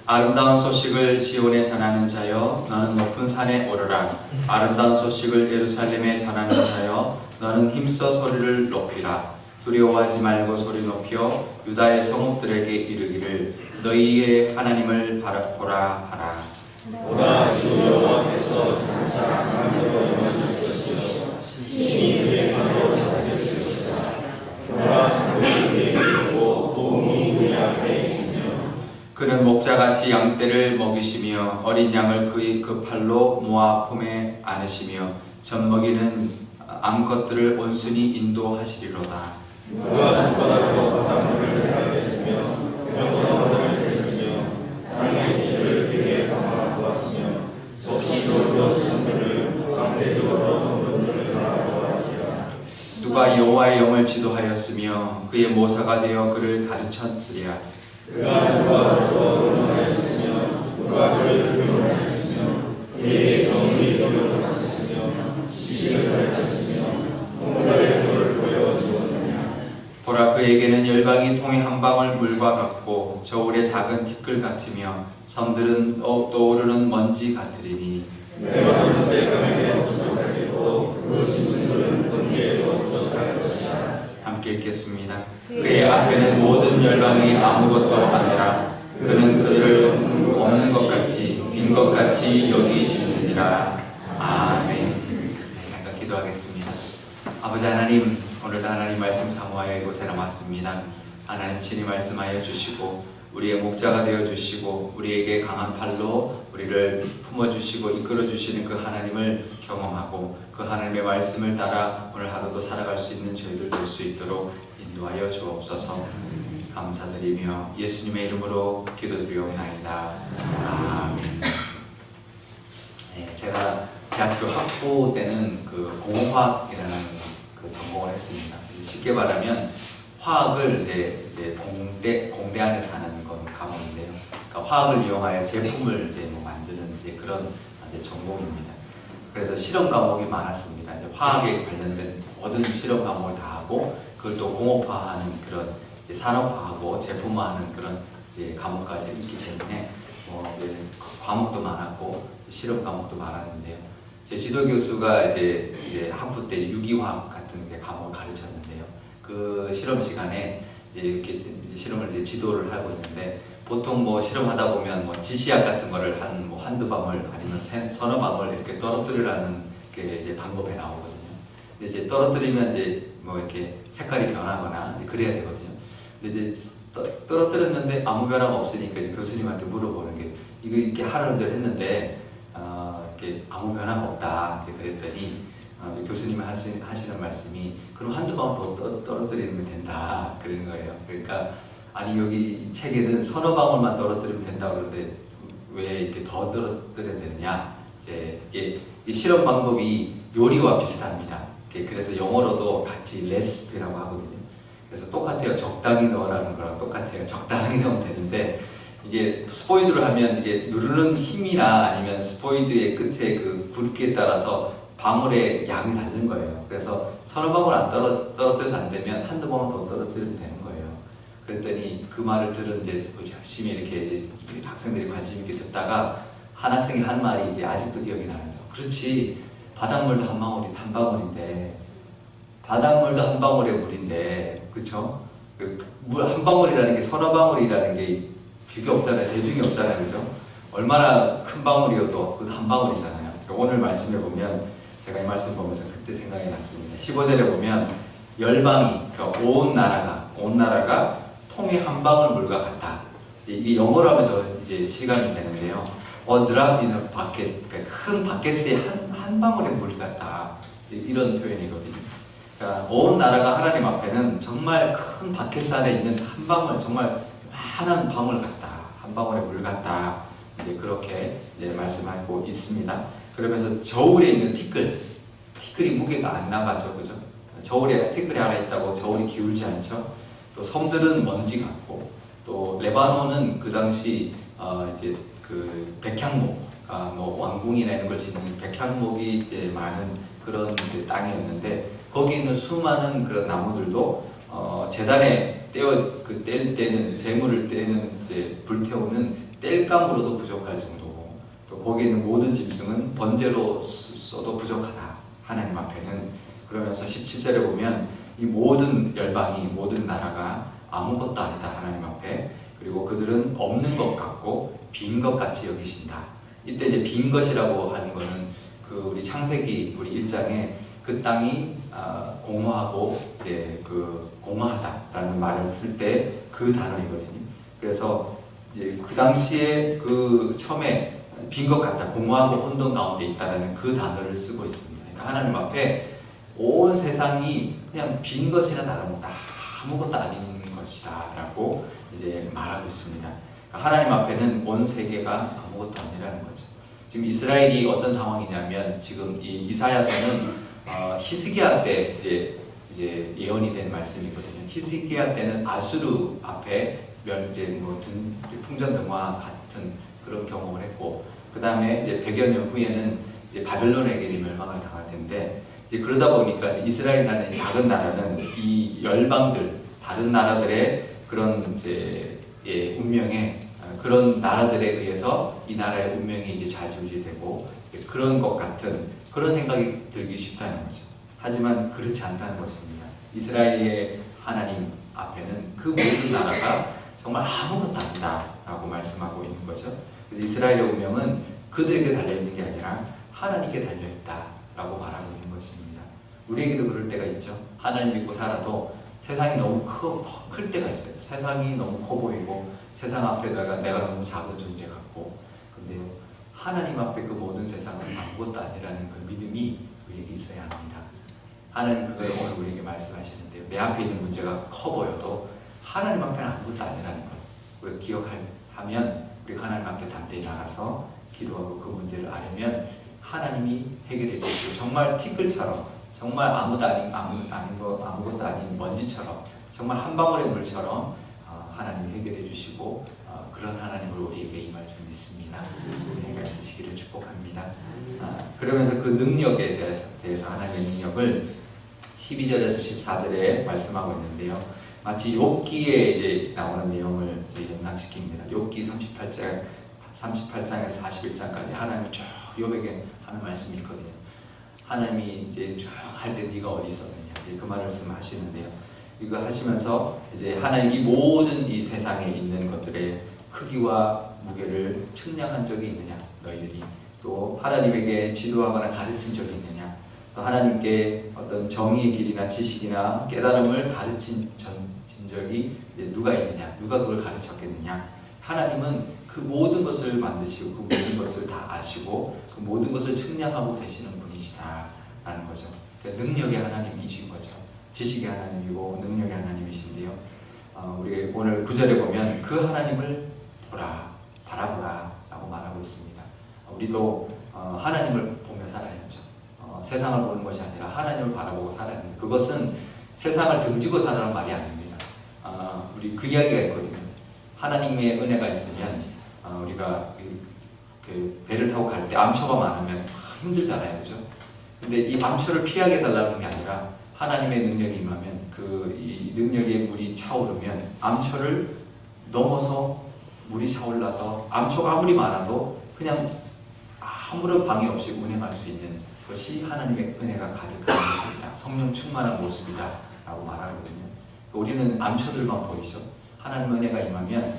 아름다운 소식을 시온에 전하는 자여 너는 높은 산에 오르라. 아름다운 소식을 예루살렘에 전하는 자여 너는 힘써 소리를 높이라. 두려워하지 말고 소리 높여 유다의 성읍들에게 이르기를 너희의 하나님을 보라 하라. 보라 주 여호와께서 장차 강하게 임하실 것이요 신이 그의 발로 다스릴 것이다. 보라 그의 위에 있고 도움이 그의 앞에 있으며 그는 목자같이 양떼를 먹이시며 어린 양을 그 팔로 모아 품에 안으시며 젖먹이는 암것들을 온순히 인도하시리로다. 누가 손바닥으로 바닷물을 대하겠으며 명령을 했으며 땅의 길을 그에게 감아보았으며 적시도로 천들을 강대적으로 눈을 감아보았으라. 누가 여호와의 영을 지도하였으며 그의 모사가 되어 그를 가르쳤으랴. 그가 누가 도움하였으며 누가 그를 교훈하였으며 그에게 정의를 가르쳤으며 지식을 가르쳤으며 통달의 도를 보여주었느냐. 보라 그에게는 열방이 통에 한 방울 물과 같고 저울에 작은 티끌 같으며 섬들은 떠오르는 먼지 같으리니 레바논 백감에게 부족하겠고 그 진술은 번개에도 부족할 것이다. 함께 읽겠습니다. 그의 앞에는 모든 열방이 아무것도 아니라 그는 그들을 없는 것 같이 빈 것 같이 여기시느니라. 아멘. 잠깐 기도하겠습니다. 아버지 하나님, 오늘도 하나님 말씀 사모하여 이곳에 나왔습니다. 하나님 친히 말씀하여 주시고 우리의 목자가 되어 주시고 우리에게 강한 팔로 우리를 품어주시고 이끌어주시는 그 하나님을 경험하고 그 하나님의 말씀을 따라 오늘 하루도 살아갈 수 있는 저희들 될 수 있도록 인도하여 주옵소서. 감사드리며 예수님의 이름으로 기도드리옵나이다. 아멘. 네, 제가 대학교 학부 때는 그 공화학이라는 그 전공을 했습니다. 쉽게 말하면 화학을 이제 공대 안에서 하는 건 과목인데요. 그러니까 화학을 이용하여 제품을 이제 뭐 만드는 이제 그런 이제 전공입니다. 그래서 실험 과목이 많았습니다. 이제 화학에 관련된 모든 실험 과목을 다 하고 그걸 또 공업화하는 그런 이제 산업화하고 제품화하는 그런 이제 과목까지 있기 때문에 뭐 이제 과목도 많았고 실험 과목도 많았는데요. 제 지도 교수가 이제 학부 때 유기화학 같은 게 과목을 가르쳤는데요. 그 실험 시간에 이제 이렇게 이제 실험을 이제 지도를 하고 있는데 보통 뭐 실험하다 보면 뭐 지시약 같은 거를 뭐 한두 방울 아니면 서너 방울 이렇게 떨어뜨리라는 게 이제 방법에 나오거든요. 근데 이제 떨어뜨리면 이제 뭐 이렇게 색깔이 변하거나 이제 그래야 되거든요. 근데 이제 떨어뜨렸는데 아무 변화가 없으니까 이제 교수님한테 물어보는 게 이거 이렇게 하라는대로 했는데 이렇게 아무 변화가 없다. 이제 그랬더니 교수님이 하시는 말씀이 그럼 한두 방 더 떨어뜨리면 된다. 그런 거예요. 그러니까 아니 여기 이 책에는 서너 방울만 떨어뜨리면 된다 그러는데 왜 이렇게 더 떨어뜨려야 되느냐? 이제 이게 이 실험 방법이 요리와 비슷합니다. 그래서 영어로도 같이 레시피라고 하거든요. 그래서 똑같아요. 적당히 넣으라는 거랑 똑같아요. 적당히 넣으면 되는데 이게 스포이드를 하면 이게 누르는 힘이나 아니면 스포이드의 끝에 그 굵기에 따라서 방울의 양이 다른 거예요. 그래서 서너 방울 안 떨어뜨려서 안 되면 한두 방울 더 떨어뜨리면 되는 거예요. 그랬더니 그 말을 들은 이제 열심히 이렇게 학생들이 관심 있게 듣다가 한 학생이 한 말이 이제 아직도 기억이 나는 거예요. 그렇지, 바닷물도 한 방울인데 바닷물도 한 방울의 물인데, 그렇죠? 물 한 방울이라는 게 서너 방울이라는 게 비교 없잖아요. 대중이 없잖아요, 그죠? 얼마나 큰 방울이어도 그 한 방울이잖아요. 오늘 말씀에 보면 제가 이 말씀 보면서 그때 생각이 났습니다. 15절에 보면 열방이, 그러니까 온 나라가 통에 한 방울 물과 같다. 이게 영어로 하면 더 이제 실감이 되는데요. A drop in a bucket, 그러니까 큰 바켓에 한 방울의 물 같다. 이런 표현이거든요. 그러니까 온 나라가 하나님 앞에는 정말 큰 바켓 안에 있는 한 방울, 정말 많은 방울 같다. 한 방울의 물 같다. 이제 그렇게 이제 말씀하고 있습니다. 그러면서 저울에 있는 티끌이 무게가 안 나가죠, 그죠? 저울에 티끌이 하나 있다고 저울이 기울지 않죠. 또 섬들은 먼지 같고, 또 레바논은 그 당시 이제 그 백향목, 뭐 왕궁이나 이런 걸 짓는 백향목이 이제 많은 그런 이제 땅이었는데 거기 있는 수많은 그런 나무들도 재단에 뗄 때는 재물을 떼는 이제 불태우는 땔감으로도 부족할 정도고 또 거기에 있는 모든 짐승은 번제로 써도 부족하다. 하나님 앞에는. 그러면서 17절에 보면 이 모든 열방이 모든 나라가 아무것도 아니다. 하나님 앞에. 그리고 그들은 없는 것 같고 빈 것 같이 여기신다. 이때 이제 빈 것이라고 하는 거는 그 우리 창세기 우리 1장에 그 땅이 공허하고 이제 그 공허하다라는 말을 쓸 때 그 단어이거든요. 그래서 이제 그 당시에 그 처음에 빈 것 같다, 공허하고 혼돈 가운데 있다라는 그 단어를 쓰고 있습니다. 그러니까 하나님 앞에 온 세상이 그냥 빈 것이나 다름없다, 아무것도 아닌 것이다라고 이제 말하고 있습니다. 그러니까 하나님 앞에는 온 세계가 아무것도 아니라는 거죠. 지금 이스라엘이 어떤 상황이냐면 지금 이 이사야서는 히스기야 때 이제 예언이 된 말씀이거든요. 히스기야 때는 아수르 앞에 풍전등화 같은 그런 경험을 했고, 그 다음에 이제 100여 년 후에는 이제 바벨론에게 멸망을 당할 텐데, 이제 그러다 보니까 이스라엘이라는 작은 나라는 이 열방들, 다른 나라들의 그런 이제 운명에 그런 나라들에 의해서 이 나라의 운명이 이제 좌지우지되고 그런 것 같은 그런 생각이 들기 쉽다는 거죠. 하지만 그렇지 않다는 것입니다. 이스라엘의 하나님 앞에는 그 모든 나라가 정말 아무것도 아니다라고 말씀하고 있는 거죠. 그래서 이스라엘의 운명은 그들에게 달려있는 게 아니라 하나님께 달려있다라고 말하고 있는 것입니다. 우리에게도 그럴 때가 있죠. 하나님 믿고 살아도 세상이 너무 클 때가 있어요. 세상이 너무 커 보이고 세상 앞에 내가 너무 작은 존재 같고, 근데 하나님 앞에 그 모든 세상은 아무것도 아니라는 그 믿음이 우리에게 있어야 합니다. 하나님 그걸 오늘 우리에게 말씀하시는데요. 내 앞에 있는 문제가 커 보여도 하나님 앞에는 아무것도 아니라는 걸 우리가 기억하면 우리 하나님 앞에 담대히 나가서 기도하고 그 문제를 알면 하나님이 해결해 주시고, 정말 티끌처럼 정말 아무것도 아닌 먼지처럼 정말 한 방울의 물처럼 하나님이 해결해 주시고 그런 하나님을 우리에게 임할 줄 믿습니다. 은혜가 있으시기를 축복합니다. 그러면서 그 능력에 대해서 하나님의 능력을 12절에서 14절에 말씀하고 있는데요. 마치 욥기에 이제 나오는 내용을 연상시킵니다. 욥기 38장에서 41장까지 하나님이 쭉 욥에게 하는 말씀이 있거든요. 하나님이 이제 쭉 할 때 네가 어디 있었느냐, 그 말씀하시는데요. 이거 하시면서 이제 하나님이 모든 이 세상에 있는 것들의 크기와 무게를 측량한 적이 있느냐, 너희들이 또 하나님에게 지도하거나 가르친 적이 있느냐, 또 하나님께 어떤 정의의 길이나 지식이나 깨달음을 가르친 적이 누가 있느냐, 누가 그걸 가르쳤겠느냐. 하나님은 그 모든 것을 만드시고 그 모든 것을 다 아시고 그 모든 것을 측량하고 계시는 분이시다라는 거죠. 그러니까 능력의 하나님이신 거죠. 지식의 하나님이고 능력의 하나님이신데요. 우리 오늘 9절에 보면 그 하나님을 바라보라 라고 말하고 있습니다. 우리도 하나님을 보며 살아야죠. 세상을 보는 것이 아니라 하나님을 바라보고 살아야 합니다. 그것은 세상을 등지고 사는 말이 아닙니다. 우리 그 이야기가 있거든요. 하나님의 은혜가 있으면 우리가 그 배를 타고 갈 때 암초가 많으면 힘들잖아요, 그죠? 근데 이 암초를 피하게 달라는 게 아니라 하나님의 능력이 임하면 이 능력의 물이 차오르면 암초를 넘어서 물이 차올라서 암초가 아무리 많아도 그냥 아무런 방해 없이 운행할 수 있는 것이 하나님의 은혜가 가득한 모습이다. 성령 충만한 모습이다 라고 말하거든요. 우리는 암초들만 보이죠. 하나님의 은혜가 임하면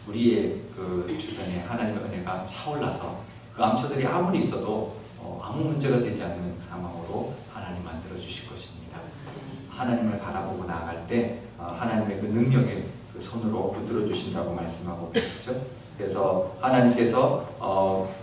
우리의 그 주변에 하나님의 은혜가 차올라서 그 암초들이 아무리 있어도 아무 문제가 되지 않는 상황으로 하나님 만들어 주실 것입니다. 하나님을 바라보고 나아갈 때 하나님의 그 능력의 그 손으로 붙들어 주신다고 말씀하고 계시죠. 그래서 하나님께서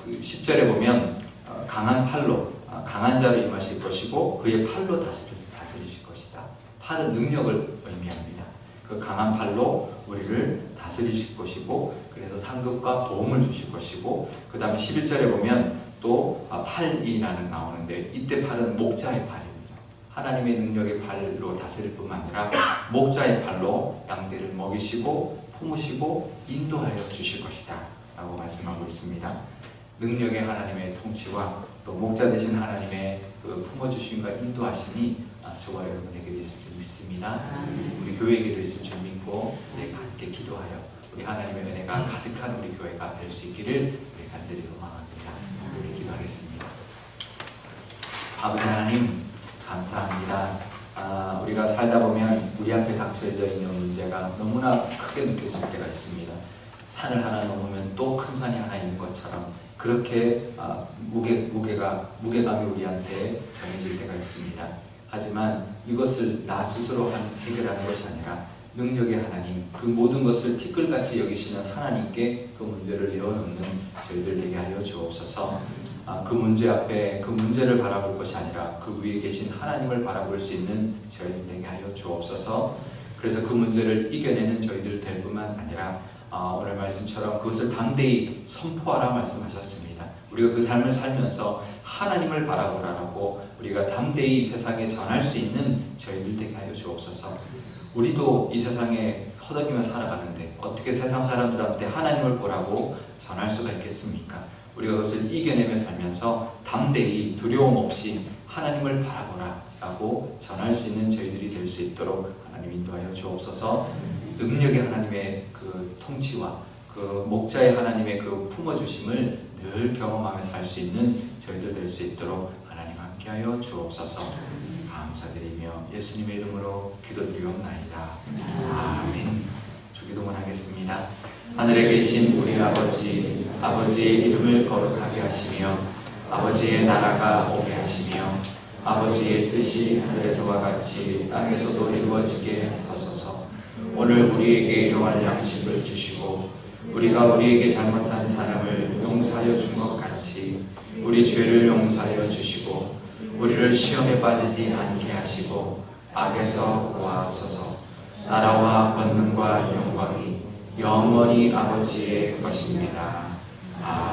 10절에 보면 강한 팔로 강한 자로 임하실 것이고 그의 팔로 다스리실 것이다. 팔은 능력을 의미합니다. 그 강한 팔로 우리를 다스리실 것이고, 그래서 상급과 도움을 주실 것이고, 그 다음에 11절에 보면 또 팔이라는 나오는데 이때 팔은 목자의 팔입니다. 하나님의 능력의 팔로 다스릴 뿐만 아니라 목자의 팔로 양떼를 먹이시고 품으시고 인도하여 주실 것이다 라고 말씀하고 있습니다. 능력의 하나님의 통치와 또 목자 되신 하나님의 그 품어주심과 인도하심이 저와 여러분에게도 있을 줄 믿습니다. 우리 교회에게도 있을 줄 믿고 함께 기도하여 우리 하나님의 은혜가 가득한 우리 교회가 될 수 있기를 우리 간절히 소망합니다. 우리 기도하겠습니다. 아버지 하나님 감사합니다. 우리가 살다 보면 우리 앞에 닥쳐져 있는 문제가 너무나 크게 느껴질 때가 있습니다. 산을 하나 넘으면 또 큰 산이 하나 있는 것처럼 그렇게 무게감이 우리한테 정해질 때가 있습니다. 하지만 이것을 나 스스로 해결하는 것이 아니라 능력의 하나님, 그 모든 것을 티끌같이 여기시는 하나님께 그 문제를 내어놓는 저희들 되게 하여 주옵소서. 그 문제 앞에 그 문제를 바라볼 것이 아니라 그 위에 계신 하나님을 바라볼 수 있는 저희들 되게 하여 주옵소서. 그래서 그 문제를 이겨내는 저희들 될 뿐만 아니라 오늘 말씀처럼 그것을 담대히 선포하라 말씀하셨습니다. 우리가 그 삶을 살면서 하나님을 바라보라라고 우리가 담대히 세상에 전할 수 있는 저희들 되게 하여 주옵소서. 우리도 이 세상에 허덕이며 살아가는데 어떻게 세상 사람들한테 하나님을 보라고 전할 수가 있겠습니까? 우리가 그것을 이겨내며 살면서 담대히 두려움 없이 하나님을 바라보라 라고 전할 수 있는 저희들이 될 수 있도록 하나님 인도하여 주옵소서. 능력의 하나님의 그 통치와 그 목자의 하나님의 그 품어주심을 늘 경험하며 살 수 있는 저희들 될 수 있도록 하나님 함께하여 주옵소서. 감사드리며 예수님의 이름으로 기도드리옵나이다. 아멘. 주기도문 하겠습니다. 하늘에 계신 우리 아버지, 아버지의 이름을 거룩하게 하시며 아버지의 나라가 오게 하시며 아버지의 뜻이 하늘에서와 같이 땅에서도 이루어지게 하소서. 오늘 우리에게 일용할 양식을 주시고 우리가 우리에게 잘못한 사람을 용서하여 준 것 같이 우리 죄를 용서하여 주시고 우리를 시험에 빠지지 않게 하시고 악에서 구하소서. 나라와 권능과 영광이 영원히 아버지의 것입니다. 아멘.